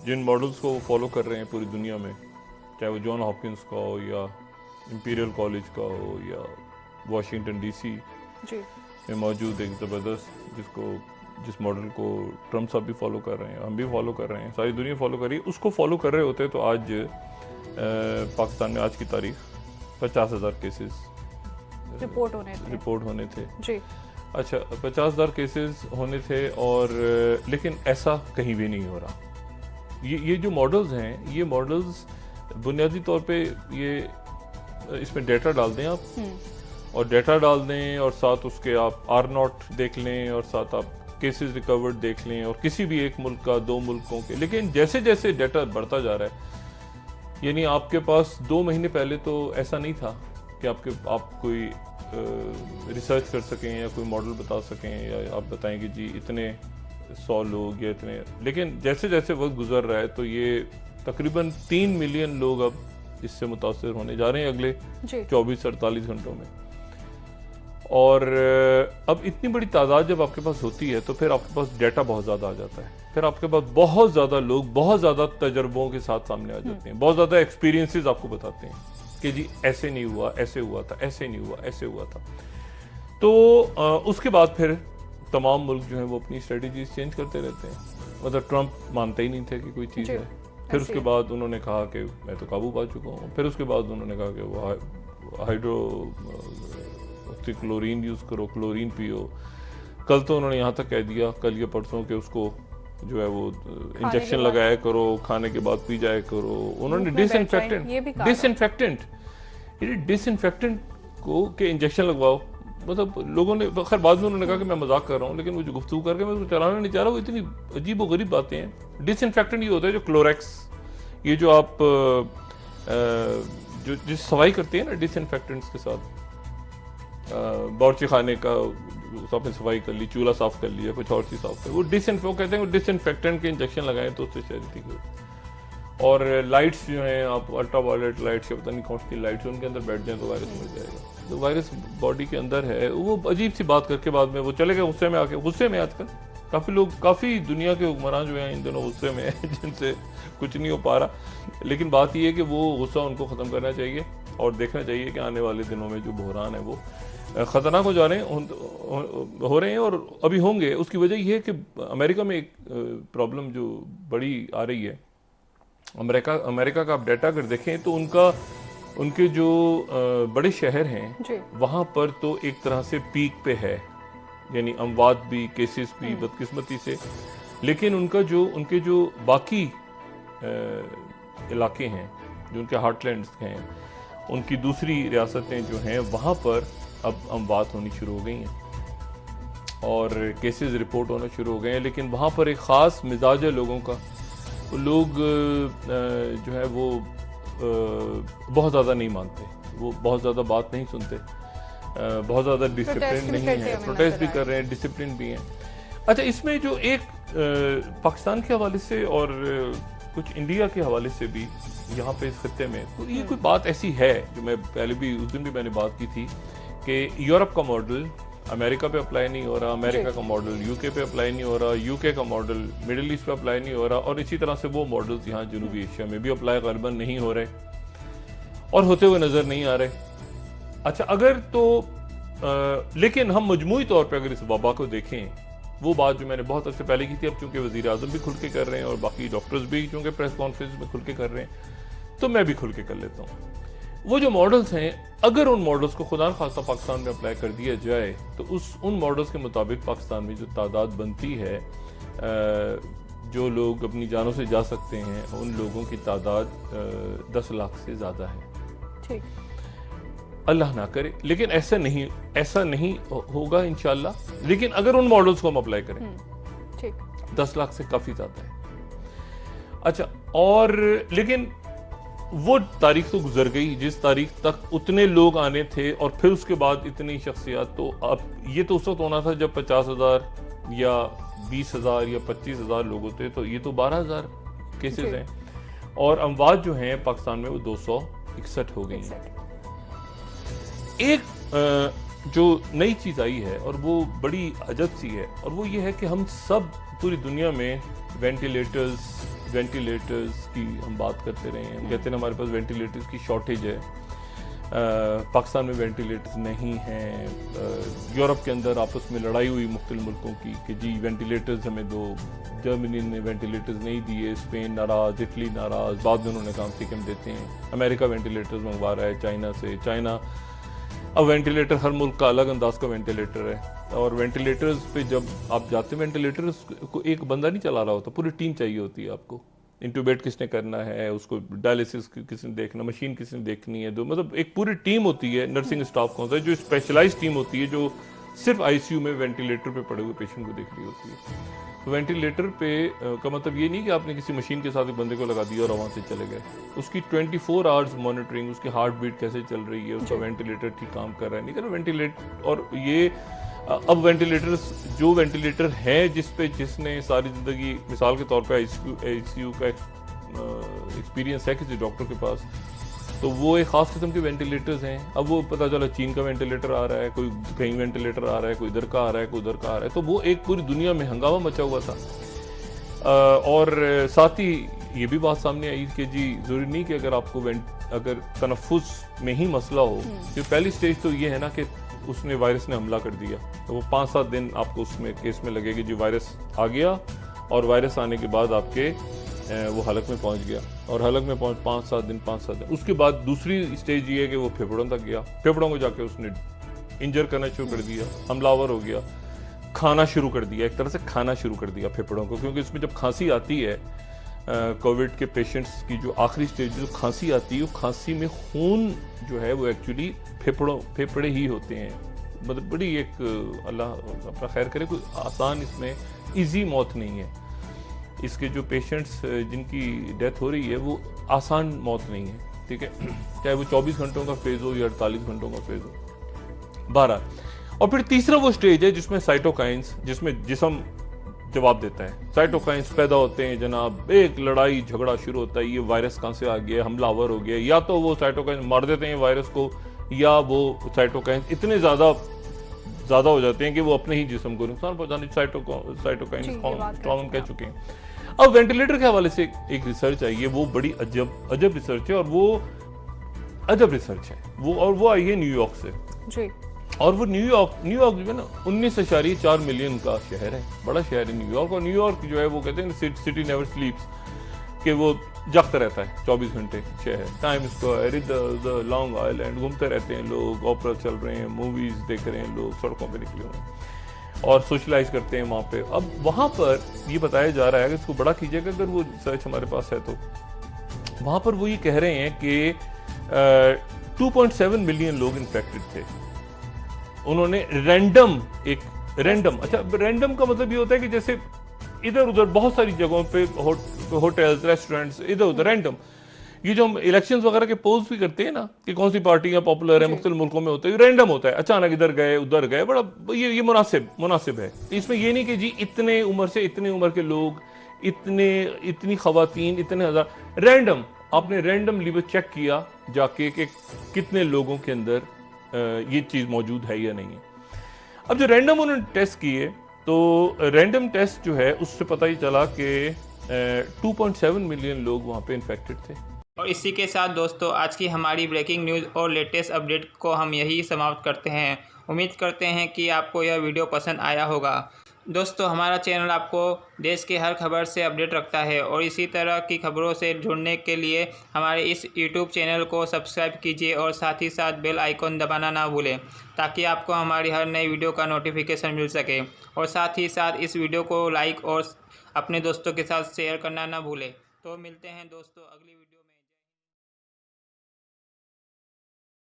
जिन models को वो follow कर रहे हैं पूरी दुनिया में, चाहे वो जॉन हॉपकिंस का हो या इंपीरियल कॉलेज का हो या वाशिंगटन डीसी में मौजूद एक ज़बरदस्त जिस मॉडल को ट्रम्प साहब भी फॉलो कर रहे हैं, हम भी फॉलो कर रहे हैं, सारी दुनिया फॉलो कर रही है, उसको फॉलो कर रहे होते तो आज पाकिस्तान में आज की तारीख 50,000 केसेस रिपोर्ट होने थे जी। अच्छा, 50,000 केसेस होने थे और लेकिन ऐसा कहीं भी नहीं हो रहा। ये जो मॉडल्स हैं, ये मॉडल्स बुनियादी तौर पे ये इसमें डेटा डाल दें आप और डेटा डाल दें और साथ उसके आप R0 देख लें और साथ आप केसेस रिकवर्ड देख लें और किसी भी एक मुल्क का, दो मुल्कों के, लेकिन जैसे जैसे डेटा बढ़ता जा रहा है, यानी आपके पास 2 महीने पहले तो ऐसा नहीं था कि आप कोई रिसर्च कर सकें या कोई मॉडल बता सकें या आप बताएं कि जी इतने 100 लोग या इतने, लेकिन जैसे जैसे वक्त गुजर रहा है तो ये तकरीबन 3 मिलियन लोग अब इससे मुतासर होने जा रहे हैं अगले 24-48 घंटों में। और अब इतनी बड़ी तादाद जब आपके पास होती है तो फिर आपके पास डेटा बहुत ज़्यादा आ जाता है, फिर आपके पास बहुत ज़्यादा लोग बहुत ज़्यादा तजर्बों के साथ सामने आ जाते हैं, बहुत ज़्यादा एक्सपीरियंसेस आपको बताते हैं कि जी ऐसे नहीं हुआ, ऐसे हुआ था, ऐसे नहीं हुआ, ऐसे हुआ था। तो उसके बाद फिर तमाम मुल्क जो है वो अपनी स्ट्रेटजीज चेंज करते रहते हैं। मतलब ट्रंप मानते ही नहीं थे कि कोई चीज़ है, फिर उसके बाद उन्होंने कहा कि मैं तो काबू पा चुका हूँ, फिर उसके बाद उन्होंने कहा कि वो हाइड्रो क्लोरीन यूज़ करो, क्लोरीन पियो। कल तो उन्होंने यहाँ तक कह दिया, कल या परसों के उसको जो है वो इंजेक्शन लगाया करो, खाने के बाद पी जाया करो। उन्होंने डिसइंफेक्टेंट को के इंजेक्शन लगवाओ। मतलब लोगों ने, खैर बाद में उन्होंने कहा कि मैं मजाक कर रहा हूँ, लेकिन वो जो गुफ्तगू करके मैं उसको चलाना नहीं चाह रहा, वो इतनी अजीब व गरीब बातें हैं। डिसइंफेक्टेंट ये होता है जो क्लोरेक्स, ये जो आप जो सफाई करते हैं ना डिसइंफेक्टेंट्स के साथ, बावर्ची खाने का आपने सफाई कर ली, चूल्हा साफ कर लिया, कुछ और चीज़ साफ कर, वो कहते हैं डिसइंफेक्टेंट के इंजेक्शन लगाएं तो उससे शायद ठीक हो। और लाइट्स जो हैं, आप अल्ट्रावायलेट लाइट्स या पता नहीं कौन सी लाइट्स, उनके अंदर बैठ जाएं तो वायरस मर जाएगा। तो वायरस बॉडी के अंदर है। वो अजीब सी बात करके बाद में वो चले गए गुस्से में आके। गुस्से में आजकल काफ़ी लोग, काफ़ी दुनिया के हुक्मरान जो हैं इन दोनों गुस्से में हैं जिनसे कुछ नहीं हो पा रहा। लेकिन बात यह है कि वो गुस्सा उनको ख़त्म करना चाहिए और देखना चाहिए कि आने वाले दिनों में जो बहरान है वो ख़तरनाक हो जा रहे हैं, हो रहे हैं और अभी होंगे। उसकी वजह यह है कि अमेरिका में एक प्रॉब्लम जो बड़ी आ रही है, अमेरिका का आप डाटा अगर देखें तो उनके जो बड़े शहर हैं वहाँ पर तो एक तरह से पीक पे है, यानी अमवात भी, केसेस भी बदकिस्मती से। लेकिन उनके जो बाकी इलाके हैं, जो उनके हार्टलैंड्स हैं, उनकी दूसरी रियासतें जो हैं, वहाँ पर अब अमवात होनी शुरू हो गई हैं और केसेस रिपोर्ट होना शुरू हो गए हैं। लेकिन वहाँ पर एक ख़ास मिजाज है लोगों का। लोग जो है वो बहुत ज़्यादा नहीं मानते, वो बहुत ज़्यादा बात नहीं सुनते, बहुत ज़्यादा डिसिप्लिन नहीं है, प्रोटेस्ट भी कर रहे हैं, डिसिप्लिन भी हैं। अच्छा, इसमें जो एक पाकिस्तान के हवाले से और कुछ इंडिया के हवाले से भी यहाँ पे इस खत्ते में, तो ये कोई बात ऐसी है जो मैं पहले भी, उस दिन भी मैंने बात की थी कि यूरोप का मॉडल अमेरिका पे अप्लाई नहीं हो रहा, अमेरिका का मॉडल यूके पे अप्लाई नहीं हो रहा, यूके का मॉडल मिडिल ईस्ट पे अप्लाई नहीं हो रहा, और इसी तरह से वो मॉडल्स यहाँ जनूबी एशिया में भी अप्लाई ग़ालिबन नहीं हो रहे और होते हुए नज़र नहीं आ रहे। अच्छा, अगर तो लेकिन हम मजमूई तौर पर अगर इस वबा को देखें, वो बात जो मैंने बहुत अर्से पहले की थी, अब चूंकि वज़ीर आज़म भी खुल के कर रहे हैं और बाकी डॉक्टर्स भी चूंकि प्रेस कॉन्फ्रेंस में खुल के कर रहे हैं, तो मैं भी खुल के कर लेता हूँ। वो जो मॉडल्स हैं, अगर उन मॉडल्स को खुदा खासा पाकिस्तान में अप्लाई कर दिया जाए तो उन मॉडल्स के मुताबिक पाकिस्तान में जो तादाद बनती है, जो लोग अपनी जानों से जा सकते हैं, उन लोगों की तादाद 10 लाख से ज़्यादा है। ठीक, अल्लाह ना करे, लेकिन ऐसा नहीं होगा इंशाल्लाह। लेकिन अगर उन मॉडल्स को हम अप्लाई करें, ठीक, 10 लाख से काफ़ी ज़्यादा है। अच्छा, और लेकिन वो तारीख तो गुजर गई जिस तारीख तक उतने लोग आने थे और फिर उसके बाद इतनी शख्सियात। तो अब ये तो उस वक्त होना था जब 50,000 या 20,000 या 25,000 लोग होते, तो ये तो 12,000 केसेस हैं और अमवात जो हैं पाकिस्तान में वो 261 हो गई हैं। एक जो नई चीज़ आई है और वो बड़ी अजब सी है, और वो ये है कि हम सब पूरी दुनिया में वेंटिलेटर्स, वेंटिलेटर्स की हम बात करते रहे हैं, हम कहते हैं हमारे पास वेंटिलेटर्स की शॉर्टेज है, पाकिस्तान में वेंटिलेटर्स नहीं हैं, यूरोप के अंदर आपस में लड़ाई हुई मुख्तलिफ मुल्कों की कि जी वेंटिलेटर्स हमें दो, जर्मनी ने वेंटिलेटर्स नहीं दिए, स्पेन नाराज़, इटली नाराज़, बाद में उन्होंने कहा ठीक हम देते हैं, अमेरिका वेंटिलेटर्स मंगवा रहा है चाइना से, चाइना अब वेंटिलेटर हर मुल्क का अलग अंदाज का वेंटिलेटर है, और वेंटिलेटर्स पे जब आप जाते हैं वेंटिलेटर्स को एक बंदा नहीं चला रहा होता, पूरी टीम चाहिए होती है आपको, इंटूबेट किसने करना है, उसको डायलिसिस किसने देखना, मशीन किसने देखनी है, दो मतलब एक पूरी टीम होती है, नर्सिंग स्टाफ कौन सा है जो स्पेशलाइज टीम होती है जो सिर्फ आईसीयू में वेंटिलेटर पे पड़े हुए पेशेंट को देख रही होती है। तो वेंटिलेटर पे का मतलब ये नहीं कि आपने किसी मशीन के साथ एक बंदे को लगा दिया और वहाँ से चले गए, उसकी 24 आवर्स मॉनिटरिंग, उसकी हार्ट बीट कैसे चल रही है, उसका वेंटिलेटर ठीक काम कर रहा है नहीं कर रहा वेंटिलेटर, और ये अब वेंटिलेटर्स जो वेंटिलेटर है जिसने सारी ज़िंदगी मिसाल के तौर पे आईसीयू का एक्सपीरियंस है किसी डॉक्टर के पास, तो वो एक ख़ास किस्म के वेंटिलेटर्स हैं। अब वो पता चला चीन का वेंटिलेटर आ रहा है, कोई कहीं वेंटिलेटर आ रहा है, कोई इधर का आ रहा है, कोई उधर का आ रहा है, तो वो एक पूरी दुनिया में हंगामा मचा हुआ था। और साथ ही ये भी बात सामने आई कि जी ज़रूरी नहीं कि अगर आपको अगर तनफ़ुस में ही मसला हो, तो पहली स्टेज तो ये है ना कि उसने वायरस ने हमला कर दिया, तो वो 5-7 दिन आपको उसमें केस में लगेगी जी वायरस आ गया, और वायरस आने के बाद आपके वो हलक में पहुंच गया, और हलक में पहुंच 5-7 दिन। उसके बाद दूसरी स्टेज ये है कि वो फेफड़ों तक गया, फेफड़ों को जाके उसने इंजर करना शुरू कर दिया, हमलावर हो गया, खाना शुरू कर दिया, एक तरह से खाना शुरू कर दिया फेफड़ों को, क्योंकि इसमें जब खांसी आती है कोविड के पेशेंट्स की जो आखिरी स्टेज जो खांसी आती है, वो खांसी में खून जो है वो एक्चुअली फेफड़े ही होते हैं, मतलब बड़ी एक अल्लाह अपना खैर करे, कोई आसान इसमें इजी मौत नहीं है, इसके जो पेशेंट्स जिनकी डेथ हो रही है वो आसान मौत नहीं है, ठीक है, चाहे वो 24 घंटों का फेज हो या 48 घंटों का फेज हो, 12। और फिर तीसरा वो स्टेज है जिसमें साइटोकाइंस, जिसमें जिस्म जवाब देता है, साइटोकाइंस पैदा होते हैं जनाब, एक लड़ाई झगड़ा शुरू होता है, ये वायरस कहाँ से आ गया, हमलावर हो गया, या तो वो साइटोकाइंस मार देते हैं वायरस को, या वो साइटोकाइंस इतने ज़्यादा हो जाते हैं कि वो अपने ही जिस्म को नुकसान पहुंचाने साइटोकाइंस हम कह चुके हैं। अब वेंटिलेटर के हवाले से एक रिसर्च आई है, वो बड़ी अजब रिसर्च है, और वो अजब रिसर्च है वो आई है न्यूयॉर्क से जी। और वो न्यूयॉर्क जो है ना 19.4 मिलियन का शहर है, बड़ा शहर है न्यूयॉर्क, और न्यूयॉर्क जो है वो कहते हैं सिटी नेवर स्लीप्स, कि वो जगता रहता है 24 घंटे शहर, टाइम स्क्वायर, इधर लॉन्ग आइलैंड घूमते रहते हैं लोग, ओपेरा चल रहे हैं, मूवीज देख रहे हैं लोग, सड़कों पे निकले हुए हैं और सोशलाइज करते हैं वहाँ पे। अब वहाँ पर ये बताया जा रहा है कि इसको बड़ा कीजिएगा अगर वो रिसर्च हमारे पास है, तो वहाँ पर वो ये कह रहे हैं कि 2.7 मिलियन लोग इन्फेक्टेड थे, उन्होंने रैंडम अच्छा रैंडम का मतलब ये होता है कि जैसे इधर उधर बहुत सारी जगहों पे होटल्स, रेस्टोरेंट्स, इधर उधर रैंडम, ये जो हम इलेक्शंस वगैरह के पोस्ट भी करते हैं ना कि कौन सी पार्टियां पॉपुलर है मुख्तलिफ मुल्कों में, होता है रैंडम होता है, अचानक इधर गए उधर गए, बड़ा ये मुनासिब है। इसमें ये नहीं कि जी इतने उम्र से इतने उम्र के लोग, इतनी खवातीन, इतने हजार, रैंडम आपने रैंडमली वो चेक किया जाके कि कितने लोगों के अंदर ये चीज़ मौजूद है या नहीं है। अब जो रैंडम उन्होंने टेस्ट किए, तो रैंडम टेस्ट जो है उससे पता ही चला कि 2.7 मिलियन लोग वहाँ पे इन्फेक्टेड थे। और इसी के साथ दोस्तों आज की हमारी ब्रेकिंग न्यूज़ और लेटेस्ट अपडेट को हम यही समाप्त करते हैं। उम्मीद करते हैं कि आपको यह वीडियो पसंद आया होगा। दोस्तों हमारा चैनल आपको देश के हर खबर से अपडेट रखता है, और इसी तरह की खबरों से जुड़ने के लिए हमारे इस YouTube चैनल को सब्सक्राइब कीजिए, और साथ ही साथ बेल आइकॉन दबाना ना भूलें, ताकि आपको हमारी हर नई वीडियो का नोटिफिकेशन मिल सके। और साथ ही साथ इस वीडियो को लाइक और अपने दोस्तों के साथ शेयर करना ना भूलें। तो मिलते हैं दोस्तों अगली वीडियो।